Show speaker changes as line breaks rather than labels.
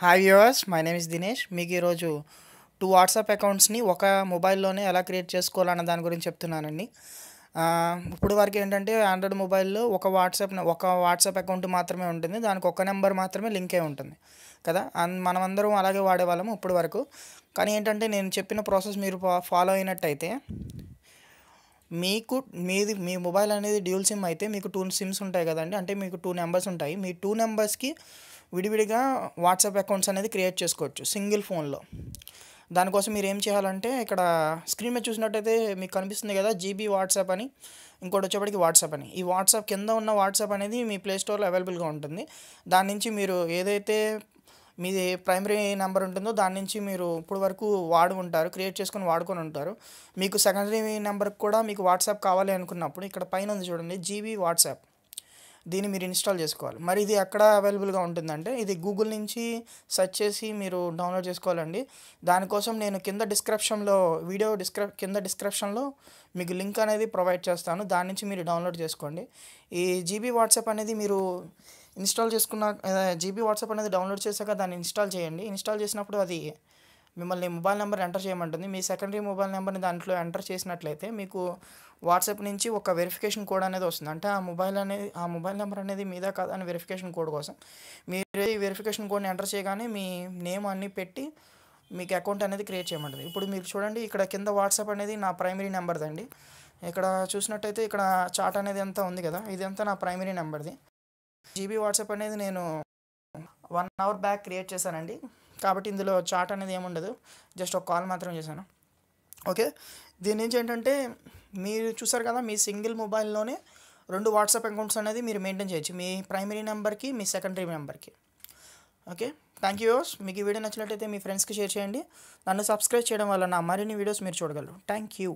Hi viewers, my name is Dinesh. మీకు ఈరోజు two WhatsApp అకౌంట్స్ని ఒక మొబైల్లోనే ఎలా క్రియేట్ చేసుకోవాలన్న దాని గురించి చెప్తున్నానండి. ఇప్పుడు వరకు ఏంటంటే ఆండ్రాయిడ్ మొబైల్లో ఒక వాట్సాప్ అకౌంట్ మాత్రమే ఉంటుంది. దానికి ఒక నెంబర్ మాత్రమే లింక్ అయి ఉంటుంది కదా. మనమందరం అలాగే వాడేవాళ్ళము ఇప్పుడు వరకు. కానీ ఏంటంటే నేను చెప్పిన ప్రాసెస్ మీరు ఫాలో అయినట్టయితే మీకు మీ మొబైల్ అనేది డ్యూల్ సిమ్ అయితే మీకు టూ సిమ్స్ ఉంటాయి కదండి. అంటే మీకు టూ నెంబర్స్ ఉంటాయి. మీ టూ నెంబర్స్కి విడివిడిగా వాట్సాప్ అకౌంట్స్ అనేది క్రియేట్ చేసుకోవచ్చు సింగిల్ ఫోన్లో. దానికోసం మీరు ఏం చేయాలంటే ఇక్కడ స్క్రీన్ మీద చూసినట్టయితే మీకు కనిపిస్తుంది కదా, జీబీ వాట్సాప్ అని, ఇంకోటి వచ్చేప్పటికి వాట్సాప్ అని. ఈ వాట్సాప్ కింద ఉన్న వాట్సాప్ అనేది మీ ప్లే స్టోర్లో అవైలబుల్గా ఉంటుంది. దాని నుంచి మీరు ఏదైతే మీది ప్రైమరీ నెంబర్ ఉంటుందో దాని నుంచి మీరు ఇప్పుడు వరకు క్రియేట్ చేసుకొని వాడుకొని ఉంటారు. మీకు సెకండరీ నెంబర్కి కూడా మీకు వాట్సాప్ కావాలి అనుకున్నప్పుడు ఇక్కడ పైన ఉంది చూడండి, జీబీ వాట్సాప్. దీన్ని మీరు ఇన్స్టాల్ చేసుకోవాలి. మరి ఇది ఎక్కడ అవైలబుల్గా ఉంటుందంటే ఇది గూగుల్ నుంచి సెర్చ్ చేసి మీరు డౌన్లోడ్ చేసుకోవాలండి. దానికోసం నేను కింద డిస్క్రిప్షన్లో మీకు లింక్ అనేది ప్రొవైడ్ చేస్తాను. దాని నుంచి మీరు డౌన్లోడ్ చేసుకోండి. ఈ జీబీ వాట్సాప్ అనేది మీరు జీబీ వాట్సాప్ అనేది డౌన్లోడ్ చేశాక దాన్ని ఇన్స్టాల్ చేయండి. ఇన్స్టాల్ చేసినప్పుడు అది మిమ్మల్ని మొబైల్ నెంబర్ ఎంటర్ చేయమంటుంది. మీ సెకండరీ మొబైల్ నెంబర్ని దాంట్లో ఎంటర్ చేసినట్లయితే మీకు వాట్సాప్ నుంచి ఒక వెరిఫికేషన్ కోడ్ అనేది వస్తుంది. అంటే ఆ మొబైల్ నెంబర్ అనేది మీదే కాదా అని వెరిఫికేషన్ కోడ్ కోసం మీరు ఈ వెరిఫికేషన్ కోడ్ని ఎంటర్ చేయగానే మీ నేమ్ అన్నీ పెట్టి మీకు అకౌంట్ అనేది క్రియేట్ చేయమంటుంది. ఇప్పుడు మీరు చూడండి, ఇక్కడ కింద వాట్సాప్ అనేది నా ప్రైమరీ నెంబర్దండి. ఇక్కడ చూసినట్టయితే ఇక్కడ చాట్ అనేది అంతా ఉంది కదా, ఇదంతా నా ప్రైమరీ నెంబర్ది. జీబీ వాట్సాప్ అనేది నేను 1 అవర్ బ్యాక్ క్రియేట్ చేశానండి. కాబట్టి ఇందులో చాట్ అనేది ఏముండదు, జస్ట్ ఒక కాల్ మాత్రం చేశాను. ఓకే, దీని నుంచి ఏంటంటే మీరు చూసారు కదా, మీ సింగిల్ మొబైల్లోనే 2 వాట్సాప్ అకౌంట్స్ అనేది మీరు మెయింటైన్ చేయొచ్చు, మీ ప్రైమరీ నెంబర్కి, మీ సెకండరీ నెంబర్కి. Okay, thank you. మీకు ఈ వీడియో నచ్చినట్లయితే మీ ఫ్రెండ్స్కి షేర్ చేయండి. నన్ను సబ్స్క్రైబ్ చేయడం వల్ల నా మరిన్ని వీడియోస్ మీరు చూడగలరు. Thank you.